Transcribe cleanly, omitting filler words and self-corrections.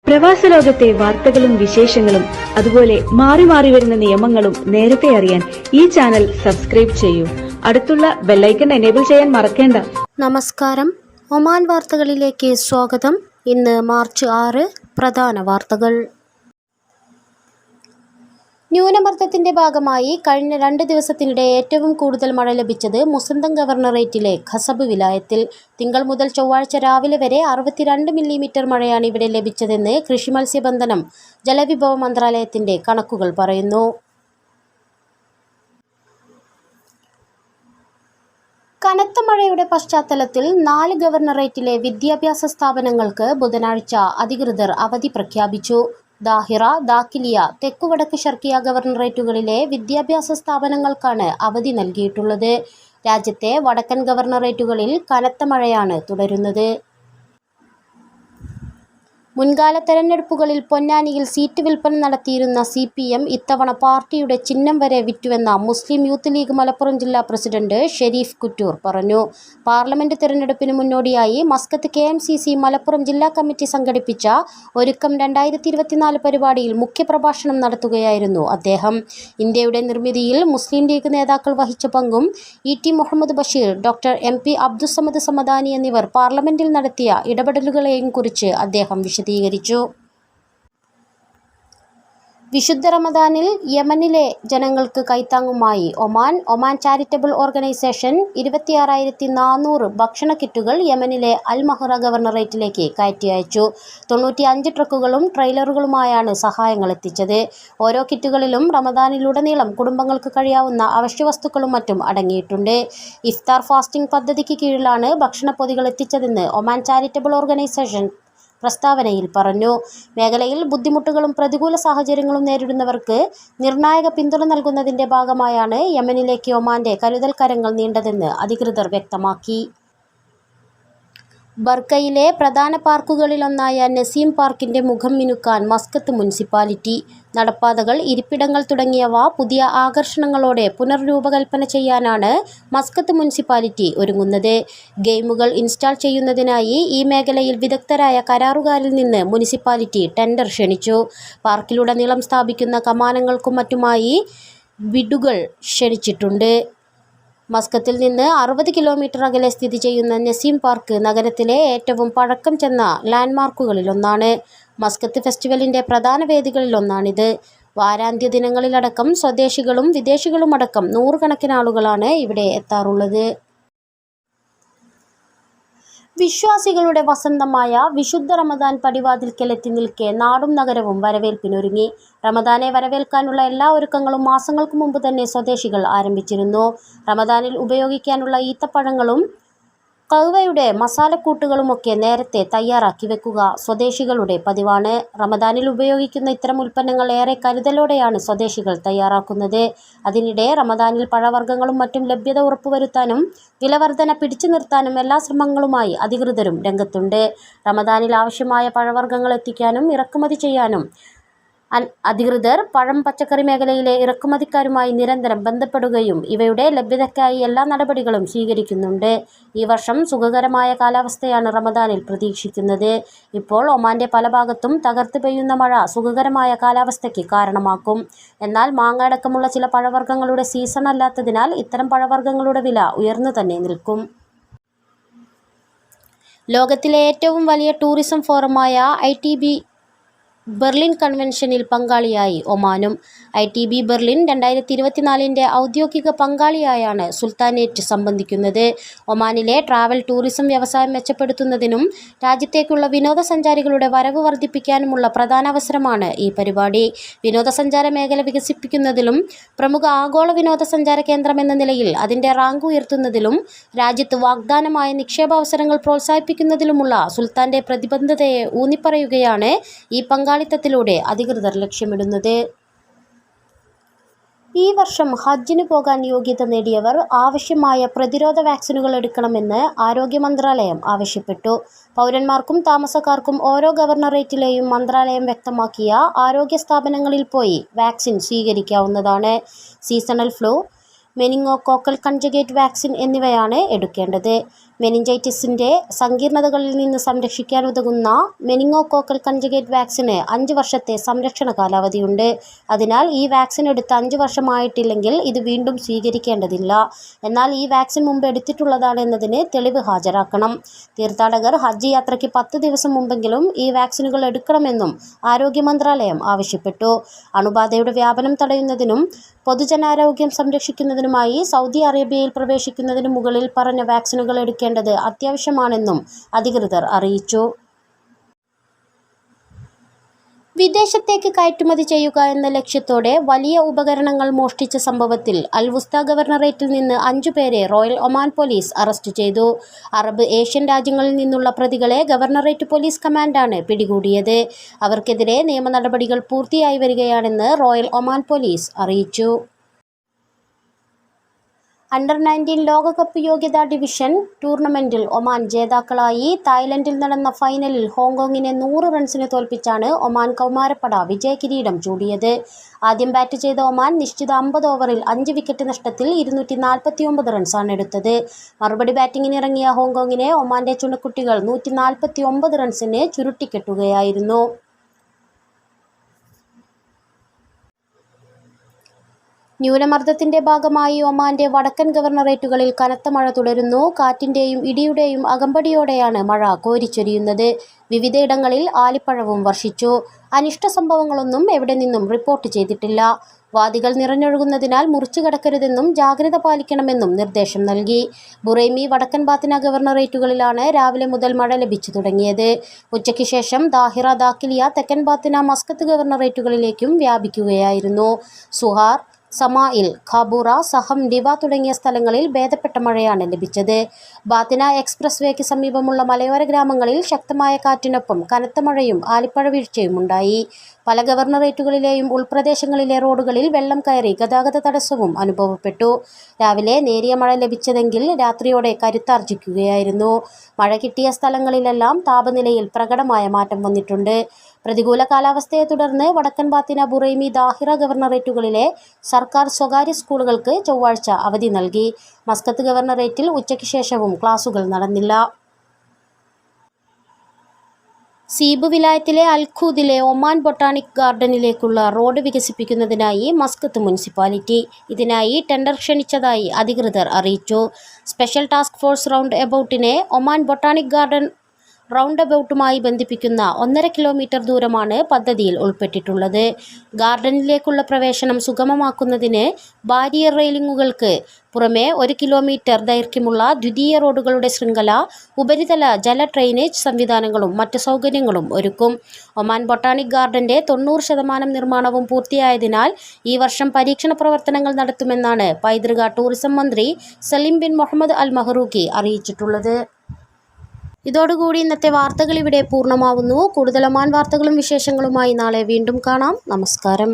പ്രവാസ ലോകത്തെ വാർത്തകളും വിശേഷങ്ങളും അതുപോലെ മാറി മാറി വരുന്ന നിയമങ്ങളും നേരത്തെ അറിയാൻ ഈ ചാനൽ സബ്സ്ക്രൈബ് ചെയ്യൂ. അടുത്തുള്ള ബെല്ലൈക്കൺ എനേബിൾ ചെയ്യാൻ മറക്കേണ്ട. നമസ്കാരം, ഒമാൻ വാർത്തകളിലേക്ക് സ്വാഗതം. ഇന്ന് മാർച്ച് 6. പ്രധാന വാർത്തകൾ. ന്യൂനമർദ്ദത്തിന്റെ ഭാഗമായി കഴിഞ്ഞ 2 ദിവസത്തിനിടെ ഏറ്റവും കൂടുതൽ മഴ ലഭിച്ചത് മുസന്തം ഗവർണറേറ്റിലെ ഖസബ് വിലായത്തിൽ. തിങ്കൾ മുതൽ ചൊവ്വാഴ്ച രാവിലെ വരെ 62 മില്ലിമീറ്റർ മഴയാണ് ഇവിടെ ലഭിച്ചതെന്ന് കൃഷി മത്സ്യബന്ധനം ജലവിഭവ മന്ത്രാലയത്തിന്റെ കണക്കുകൾ പറയുന്നു. കനത്ത മഴയുടെ പശ്ചാത്തലത്തിൽ 4 ഗവർണറേറ്റിലെ വിദ്യാഭ്യാസ സ്ഥാപനങ്ങൾക്ക് ബുധനാഴ്ച അധികൃതർ അവധി പ്രഖ്യാപിച്ചു. ദാഹിറ, ദാഖിലിയ, തെക്കുവടക്ക് ഷർക്കിയ ഗവർണറേറ്റുകളിലെ വിദ്യാഭ്യാസ സ്ഥാപനങ്ങൾക്കാണ് അവധി നൽകിയിട്ടുള്ളത്. രാജ്യത്തെ വടക്കൻ ഗവർണറേറ്റുകളിൽ കനത്ത മഴയാണ് തുടരുന്നത്. മുൻകാല തെരഞ്ഞെടുപ്പുകളിൽ പൊന്നാനിയിൽ സീറ്റ് വിൽപ്പന നടത്തിയിരുന്ന CPM ഇത്തവണ പാർട്ടിയുടെ ചിഹ്നം വരെ വിറ്റുവെന്ന മുസ്ലിം യൂത്ത് ലീഗ് മലപ്പുറം ജില്ലാ പ്രസിഡന്റ് ഷെരീഫ് കുറ്റൂർ പറഞ്ഞു. പാർലമെന്റ് തെരഞ്ഞെടുപ്പിന് മുന്നോടിയായി മസ്കത്ത് KMCC മലപ്പുറം ജില്ലാ കമ്മിറ്റി സംഘടിപ്പിച്ച ഒരുക്കം 2024 പരിപാടിയിൽ മുഖ്യപ്രഭാഷണം നടത്തുകയായിരുന്നു അദ്ദേഹം. ഇന്ത്യയുടെ നിർമ്മിതിയിൽ മുസ്ലിം ലീഗ് നേതാക്കൾ വഹിച്ച പങ്കും ET Muhammad Basheer, doctor MP Abdussamad Samadani എന്നിവർ പാർലമെന്റിൽ നടത്തിയ ഇടപെടലുകളെയും കുറിച്ച് അദ്ദേഹം വിശദീകരിച്ചു. വിശുദ്ധ റമദാനിൽ യമനിലെ ജനങ്ങൾക്ക് കൈത്താങ്ങുമായി ഒമാൻ ചാരിറ്റബിൾ ഓർഗനൈസേഷൻ 26,400 ഭക്ഷണ കിറ്റുകൾ യമനിലെ അൽ മഹ്റ ഗവർണറേറ്റിലേക്ക് കയറ്റി അയച്ചു. 95 ട്രക്കുകളും ട്രെയിലറുകളുമായാണ് സഹായങ്ങൾ എത്തിച്ചത്. ഓരോ കിറ്റുകളിലും റമദാനിലുടനീളം കുടുംബങ്ങൾക്ക് കഴിയാവുന്ന അവശ്യവസ്തുക്കളും മറ്റും അടങ്ങിയിട്ടുണ്ട്. ഇഫ്താർ ഫാസ്റ്റിംഗ് പദ്ധതിക്ക് കീഴിലാണ് ഭക്ഷണപ്പൊതികൾ എത്തിച്ചതെന്ന് ഒമാൻ ചാരിറ്റബിൾ ഓർഗനൈസേഷൻ പ്രസ്താവനയിൽ പറഞ്ഞു. മേഖലയിൽ ബുദ്ധിമുട്ടുകളും പ്രതികൂല സാഹചര്യങ്ങളും നേരിടുന്നവർക്ക് നിർണായക പിന്തുണ നൽകുന്നതിന്റെ ഭാഗമായാണ് യമനിലേക്ക് ഒമാന്റെ കരുതൽ കരങ്ങൾ നീണ്ടതെന്ന് അധികൃതർ വ്യക്തമാക്കി. ബർക്കയിലെ പ്രധാന പാർക്കുകളിലൊന്നായ നസീം പാർക്കിന്റെ മുഖം മിനുക്കാൻ മസ്കത്ത് മുനിസിപ്പാലിറ്റി. നടപ്പാതകൾ, ഇരിപ്പിടങ്ങൾ തുടങ്ങിയവ പുതിയ ആകർഷണങ്ങളോടെ പുനർരൂപകൽപ്പന ചെയ്യാനാണ് മസ്കത്ത് മുനിസിപ്പാലിറ്റി ഒരുങ്ങുന്നത്. ഗെയിമുകൾ ഇൻസ്റ്റാൾ ചെയ്യുന്നതിനായി ഈ മേഖലയിൽ വിദഗ്ധരായ കരാറുകാരിൽ നിന്ന് മുനിസിപ്പാലിറ്റി ടെൻഡർ ക്ഷണിച്ചു. പാർക്കിലുടനീളം സ്ഥാപിക്കുന്ന കമാനങ്ങൾക്കും മറ്റുമായി ബിഡുകൾ ക്ഷണിച്ചിട്ടുണ്ട്. മസ്കത്തിൽ നിന്ന് 60 കിലോമീറ്റർ അകലെ സ്ഥിതി ചെയ്യുന്ന നസീം പാർക്ക് നഗരത്തിലെ ഏറ്റവും പഴക്കം ചെന്ന ലാൻഡ്മാർക്കുകളിലൊന്നാണ്. മസ്കത്ത് ഫെസ്റ്റിവലിന്റെ പ്രധാന വേദികളിലൊന്നാണിത്. വാരാന്ത്യ ദിനങ്ങളിലടക്കം സ്വദേശികളും വിദേശികളുമടക്കം 100 കണക്കിന് ആളുകളാണ് ഇവിടെ എത്താറുള്ളത്. വിശ്വാസികളുടെ വസന്തമായ വിശുദ്ധ റമദാൻ പടിവാതിൽക്കലെത്തി നിൽക്കെ നാടും നഗരവും വരവേൽപ്പിനൊരുങ്ങി. റമദാനെ വരവേൽക്കാനുള്ള എല്ലാ ഒരുക്കങ്ങളും മാസങ്ങൾക്ക് മുമ്പ് തന്നെ സ്വദേശികൾ ആരംഭിച്ചിരുന്നു. റമദാനിൽ ഉപയോഗിക്കാനുള്ള ഈത്തപ്പഴങ്ങളും കൗവയുടെ മസാലക്കൂട്ടുകളുമൊക്കെ നേരത്തെ തയ്യാറാക്കി വെക്കുക സ്വദേശികളുടെ പതിവാണ്. റമദാനിൽ ഉപയോഗിക്കുന്ന ഇത്തരം ഉൽപ്പന്നങ്ങൾ ഏറെ കരുതലോടെയാണ് സ്വദേശികൾ തയ്യാറാക്കുന്നത്. അതിനിടെ റമദാനിൽ പഴവർഗ്ഗങ്ങളും മറ്റും ലഭ്യത ഉറപ്പുവരുത്താനും വിലവർധന പിടിച്ചു നിർത്താനും എല്ലാ ശ്രമങ്ങളുമായി അധികൃതരും രംഗത്തുണ്ട്. റമദാനിൽ ആവശ്യമായ പഴവർഗ്ഗങ്ങൾ എത്തിക്കാനും ഇറക്കുമതി ചെയ്യാനും അധികൃതർ പഴം പച്ചക്കറി മേഖലയിലെ ഇറക്കുമതിക്കാരുമായി നിരന്തരം ബന്ധപ്പെടുകയും ഇവയുടെ ലഭ്യതയ്ക്കായി എല്ലാ നടപടികളും സ്വീകരിക്കുന്നുണ്ട്. ഈ വർഷം സുഖകരമായ കാലാവസ്ഥയാണ് റമദാനിൽ പ്രതീക്ഷിക്കുന്നത്. ഇപ്പോൾ ഒമാന്റെ പല ഭാഗത്തും തകർത്ത് പെയ്യുന്ന മഴ സുഖകരമായ കാലാവസ്ഥയ്ക്ക് കാരണമാക്കും. എന്നാൽ മാങ്ങ അടക്കമുള്ള ചില പഴവർഗ്ഗങ്ങളുടെ സീസൺ അല്ലാത്തതിനാൽ ഇത്തരം പഴവർഗ്ഗങ്ങളുടെ വില ഉയർന്നു തന്നെ നിൽക്കും. ലോകത്തിലെ ഏറ്റവും വലിയ ടൂറിസം ഫോറമായ ITB ബെർലിൻ കൺവെൻഷനിൽ പങ്കാളിയായി ഒമാനും. ITB ബെർലിൻ 2024 ഔദ്യോഗിക പങ്കാളിയായാണ് സുൽത്താനേറ്റ് സംബന്ധിക്കുന്നത്. ഒമാനിലെ ട്രാവൽ ടൂറിസം വ്യവസായം മെച്ചപ്പെടുത്തുന്നതിനും രാജ്യത്തേക്കുള്ള വിനോദസഞ്ചാരികളുടെ വരവ് വർദ്ധിപ്പിക്കാനുമുള്ള പ്രധാന അവസരമാണ് ഈ പരിപാടി. വിനോദസഞ്ചാര മേഖല വികസിപ്പിക്കുന്നതിലും പ്രമുഖ ആഗോള വിനോദസഞ്ചാര കേന്ദ്രമെന്ന നിലയിൽ അതിന്റെ റാങ്ക് ഉയർത്തുന്നതിലും രാജ്യത്ത് വാഗ്ദാനമായ നിക്ഷേപാവസരങ്ങൾ പ്രോത്സാഹിപ്പിക്കുന്നതിലുമുള്ള സുൽത്താന്റെ പ്രതിബദ്ധതയെ ഊന്നിപ്പറയുകയാണ് ഈ പങ്കാളിത്തത്തിലൂടെ അധികൃതർ ലക്ഷ്യമിടുന്നത്. ഈ വർഷം ഹജ്ജിന് പോകാൻ യോഗ്യത നേടിയവർ ആവശ്യമായ പ്രതിരോധ വാക്സിനുകൾ എടുക്കണമെന്ന് ആരോഗ്യ മന്ത്രാലയം ആവശ്യപ്പെട്ടു. പൗരന്മാർക്കും താമസക്കാർക്കും ഓരോ ഗവർണറേറ്റിലെയും മന്ത്രാലയം വ്യക്തമാക്കിയ ആരോഗ്യ സ്ഥാപനങ്ങളിൽ പോയി വാക്സിൻ സ്വീകരിക്കാവുന്നതാണ്. Seasonal flu, meningococcal conjugate vaccine എന്നിവയാണ് എടുക്കേണ്ടത്. മെനിഞ്ചൈറ്റിസിൻ്റെ സങ്കീർണതകളിൽ നിന്ന് സംരക്ഷിക്കാനുതകുന്ന മെനിങ്ങോകോക്കൽ കൺജുഗേറ്റ് വാക്സിന് 5 വർഷത്തെ സംരക്ഷണ കാലാവധിയുണ്ട്. അതിനാൽ ഈ വാക്സിൻ എടുത്ത് 5 വർഷമായിട്ടില്ലെങ്കിൽ ഇത് വീണ്ടും സ്വീകരിക്കേണ്ടതില്ല. എന്നാൽ ഈ വാക്സിൻ മുമ്പ് എടുത്തിട്ടുള്ളതാണ് എന്നതിന് തെളിവ് ഹാജരാക്കണം. തീർത്ഥാടകർ ഹജ്ജ് യാത്രയ്ക്ക് 10 ദിവസം മുമ്പെങ്കിലും ഈ വാക്സിനുകൾ എടുക്കണമെന്നും ആരോഗ്യ മന്ത്രാലയം ആവശ്യപ്പെട്ടു. അണുബാധയുടെ വ്യാപനം തടയുന്നതിനും പൊതുജനാരോഗ്യം സംരക്ഷിക്കുന്നതിനുമായി സൗദി അറേബ്യയിൽ പ്രവേശിക്കുന്നതിന് മുകളിൽ പറഞ്ഞ വാക്സിനുകൾ എടുക്കേണ്ടത് അത്യാവശ്യമാണെന്നും അധികൃതർ അറിയിച്ചു. വിദേശത്തേക്ക് കയറ്റുമതി ചെയ്യുക എന്ന ലക്ഷ്യത്തോടെ വലിയ ഉപകരണങ്ങൾ മോഷ്ടിച്ച സംഭവത്തിൽ അൽ വുസ്ത ഗവർണറേറ്റിൽ നിന്ന് 5 പേരെ റോയൽ ഒമാൻ പോലീസ് അറസ്റ്റ് ചെയ്തു. അറബ് ഏഷ്യൻ രാജ്യങ്ങളിൽ നിന്നുള്ള പ്രതികളെ ഗവർണറേറ്റ് പോലീസ് കമാൻഡാണ് പിടികൂടിയത്. അവർക്കെതിരെ നിയമ നടപടികൾ പൂർത്തിയായി വരികയാണെന്ന് റോയൽ ഒമാൻ പോലീസ് അറിയിച്ചു. അണ്ടർ-19 ലോകകപ്പ് യോഗ്യതാ ഡിവിഷൻ ടൂർണമെന്റിൽ ഒമാൻ ജേതാക്കളായി. തായ്ലൻഡിൽ നടന്ന ഫൈനലിൽ ഹോങ്കോങ്ങിനെ 100 റൺസിന് തോൽപ്പിച്ചാണ് ഒമാൻ കൗമാരപ്പട വിജയകിരീടം ചൂടിയത്. ആദ്യം ബാറ്റ് ചെയ്ത ഒമാൻ നിശ്ചിത 50 ഓവറിൽ 5 വിക്കറ്റ് നഷ്ടത്തിൽ 249 റൺസാണ് എടുത്തത്. മറുപടി ബാറ്റിംഗിനിറങ്ങിയ ഹോങ്കോങ്ങിനെ ഒമാന്റെ ചുണക്കുട്ടികൾ 149 റൺസിന് ചുരുട്ടിക്കെട്ടുകയായിരുന്നു. ന്യൂനമർദ്ദത്തിന്റെ ഭാഗമായി ഒമാന്റെ വടക്കൻ ഗവർണറേറ്റുകളിൽ കനത്ത മഴ തുടരുന്നു. കാറ്റിന്റെയും ഇടിയുടെയും അകമ്പടിയോടെയാണ് മഴ കോരിച്ചൊരിയുന്നത്. വിവിധയിടങ്ങളിൽ ആലിപ്പഴവും വർഷിച്ചു. അനിഷ്ട സംഭവങ്ങളൊന്നും എവിടെ നിന്നും റിപ്പോർട്ട് ചെയ്തിട്ടില്ല. വാദികൾ നിറഞ്ഞൊഴുകുന്നതിനാൽ മുറിച്ചു കടക്കരുതെന്നും ജാഗ്രത പാലിക്കണമെന്നും നിർദ്ദേശം നൽകി. ബുറൈമി, വടക്കൻ ബാത്തിന ഗവർണറേറ്റുകളിലാണ് രാവിലെ മുതൽ മഴ ലഭിച്ചു തുടങ്ങിയത്. ഉച്ചയ്ക്ക് ശേഷം ദാഹിറ, ദാഖിലിയ, തെക്കൻ Batinah, Muscat ഗവർണറേറ്റുകളിലേക്കും വ്യാപിക്കുകയായിരുന്നു. Sohar, Samail, ഖാബൂറ, Saham, ഡിവ തുടങ്ങിയ സ്ഥലങ്ങളിൽ ഭേദപ്പെട്ട മഴയാണ് ലഭിച്ചത്. ബാത്തിന എക്സ്പ്രസ് വേക്ക് സമീപമുള്ള മലയോര ഗ്രാമങ്ങളിൽ ശക്തമായ കാറ്റിനൊപ്പം കനത്ത മഴയും ആലിപ്പഴ വീഴ്ചയും ഉണ്ടായി. പല ഗവർണറേറ്റുകളിലെയും ഉൾപ്രദേശങ്ങളിലെ റോഡുകളിൽ വെള്ളം കയറി ഗതാഗത തടസ്സവും അനുഭവപ്പെട്ടു. രാവിലെ നേരിയ മഴ ലഭിച്ചതെങ്കിൽ രാത്രിയോടെ കരുത്താർജിക്കുകയായിരുന്നു. മഴ കിട്ടിയ സ്ഥലങ്ങളിലെല്ലാം താപനിലയിൽ പ്രകടമായ മാറ്റം വന്നിട്ടുണ്ട്. പ്രതികൂല കാലാവസ്ഥയെ തുടർന്ന് വടക്കൻ ബാത്തിന, ബുറൈമി, ദാഹിറ ഗവർണറേറ്റുകളിലെ സർക്കാർ സ്വകാര്യ സ്കൂളുകൾക്ക് ചൊവ്വാഴ്ച അവധി നൽകി. മസ്കത്ത് ഗവർണറേറ്റിൽ ഉച്ചയ്ക്ക് ശേഷവും ക്ലാസുകൾ നടന്നില്ല. സീബ് വിലായത്തിലെ അൽഖൂദിലെ ഒമാൻ ബൊട്ടാണിക് ഗാർഡനിലേക്കുള്ള റോഡ് വികസിപ്പിക്കുന്നതിനായി മസ്കത്ത് മുനിസിപ്പാലിറ്റി ഇതിനായി ടെൻഡർ ക്ഷണിച്ചതായി അധികൃതർ അറിയിച്ചു. സ്പെഷ്യൽ ടാസ്ക് ഫോഴ്സ് റൗണ്ട് എബൌട്ടിനെ ഒമാൻ ബൊട്ടാണിക് ഗാർഡൻ റൗണ്ട് എബൌട്ടുമായി ബന്ധിപ്പിക്കുന്ന 1.5 കിലോമീറ്റർ ദൂരമാണ് പദ്ധതിയിൽ ഉൾപ്പെട്ടിട്ടുള്ളത്. ഗാർഡനിലേക്കുള്ള പ്രവേശനം സുഗമമാക്കുന്നതിന് ബാരിയർ റെയിലിംഗുകൾക്ക് പുറമെ 1 കിലോമീറ്റർ ദൈർഘ്യമുള്ള ദ്വിതീയ റോഡുകളുടെ ശൃംഖല, ഉപരിതല ജല ഡ്രെയിനേജ് സംവിധാനങ്ങളും മറ്റ് സൗകര്യങ്ങളും ഒരുക്കും. ഒമാൻ ബൊട്ടാണിക് ഗാർഡന്റെ 90% നിർമ്മാണവും പൂർത്തിയായതിനാൽ ഈ വർഷം പരീക്ഷണ പ്രവർത്തനങ്ങൾ നടത്തുമെന്നാണ് പൈതൃക ടൂറിസം മന്ത്രി സലിം ബിൻ മുഹമ്മദ് അൽ മഹ്റൂഖി അറിയിച്ചിട്ടുള്ളത്. ഇതോടുകൂടി ഇന്നത്തെ വാർത്തകൾ ഇവിടെ പൂർണ്ണമാവുന്നു. കൂടുതൽ ഒമാൻ വാർത്തകളും വിശേഷങ്ങളുമായി നാളെ വീണ്ടും കാണാം. നമസ്കാരം.